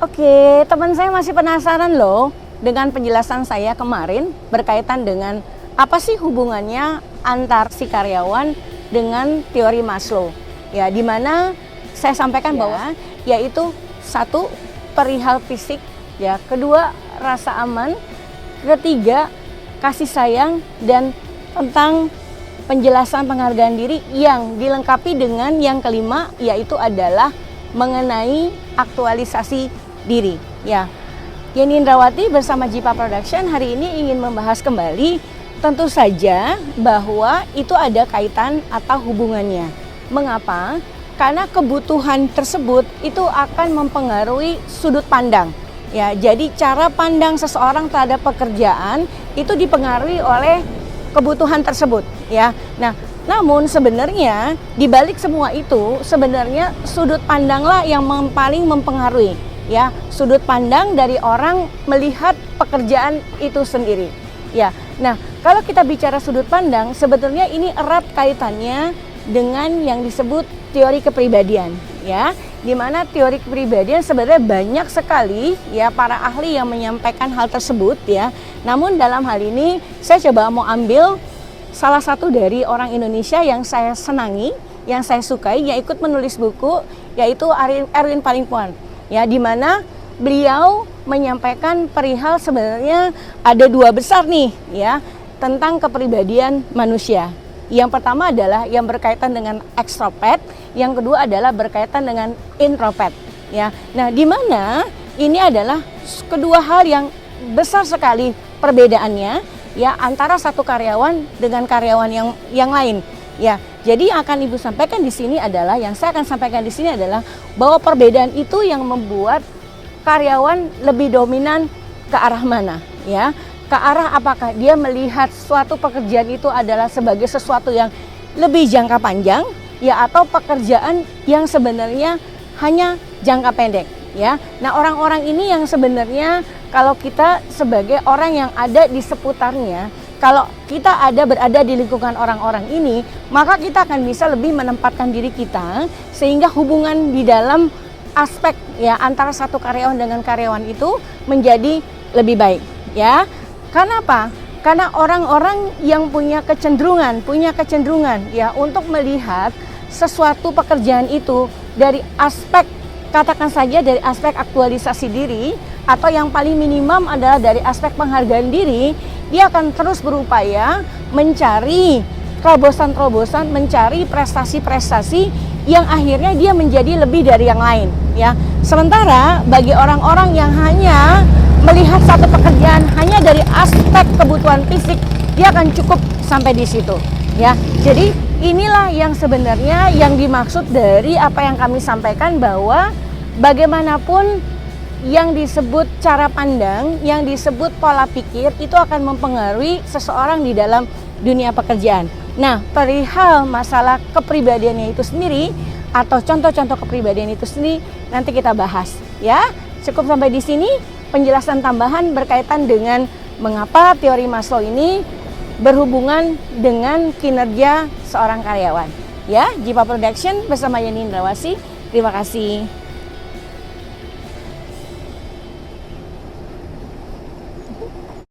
Oke, teman saya masih penasaran loh dengan penjelasan saya kemarin berkaitan dengan apa sih hubungannya antar si karyawan dengan teori Maslow. Ya, di mana saya sampaikan bahwa yaitu satu, perihal fisik, ya, kedua, rasa aman, ketiga, kasih sayang, dan tentang penjelasan penghargaan diri yang dilengkapi dengan yang kelima, yaitu adalah mengenai aktualisasi diri. Ya, Yeni Indrawati bersama Jipa Production hari ini ingin membahas kembali, tentu saja bahwa itu ada kaitan atau hubungannya. Mengapa? Karena kebutuhan tersebut itu akan mempengaruhi sudut pandang. Ya, jadi cara pandang seseorang terhadap pekerjaan itu dipengaruhi oleh kebutuhan tersebut. Ya, nah, namun sebenarnya di balik semua itu sebenarnya sudut pandanglah yang paling mempengaruhi. Ya, sudut pandang dari orang melihat pekerjaan itu sendiri. Ya, nah kalau kita bicara sudut pandang, sebetulnya ini erat kaitannya dengan yang disebut teori kepribadian. Ya, di mana teori kepribadian sebenarnya banyak sekali ya para ahli yang menyampaikan hal tersebut ya. Namun dalam hal ini saya coba mau ambil salah satu dari orang Indonesia yang saya senangi, yang saya sukai, yang ikut menulis buku, yaitu Erwin Palingpuan. Ya, di mana beliau menyampaikan perihal sebenarnya ada dua besar nih ya tentang kepribadian manusia. Yang pertama adalah yang berkaitan dengan ekstrovert, yang kedua adalah berkaitan dengan introvert. Ya, nah di mana ini adalah kedua hal yang besar sekali perbedaannya ya antara satu karyawan dengan karyawan yang lain. Ya, jadi yang akan Ibu sampaikan di sini adalah, yang saya akan sampaikan di sini adalah bahwa perbedaan itu yang membuat karyawan lebih dominan ke arah mana, ya? Ke arah apakah dia melihat suatu pekerjaan itu adalah sebagai sesuatu yang lebih jangka panjang, ya, atau pekerjaan yang sebenarnya hanya jangka pendek, ya. Nah, orang-orang ini yang sebenarnya kalau kita sebagai orang yang ada di seputarnya, kalau kita berada di lingkungan orang-orang ini, maka kita akan bisa lebih menempatkan diri kita sehingga hubungan di dalam aspek ya antara satu karyawan dengan karyawan itu menjadi lebih baik, ya. Karena apa? Karena orang-orang yang punya kecenderungan ya untuk melihat sesuatu pekerjaan itu dari aspek, katakan saja dari aspek aktualisasi diri, atau yang paling minimum adalah dari aspek penghargaan diri, dia akan terus berupaya mencari terobosan-terobosan, mencari prestasi-prestasi yang akhirnya dia menjadi lebih dari yang lain, ya. Sementara bagi orang-orang yang hanya melihat satu pekerjaan hanya dari aspek kebutuhan fisik, dia akan cukup sampai di situ, ya. Jadi inilah yang sebenarnya yang dimaksud dari apa yang kami sampaikan, bahwa bagaimanapun yang disebut cara pandang, yang disebut pola pikir itu akan mempengaruhi seseorang di dalam dunia pekerjaan. Nah, perihal masalah kepribadiannya itu sendiri atau contoh-contoh kepribadian itu sendiri nanti kita bahas, ya. Cukup sampai di sini penjelasan tambahan berkaitan dengan mengapa teori Maslow ini berhubungan dengan kinerja seorang karyawan. Ya, Jipa Production bersama Yeni Indrawati. Terima kasih.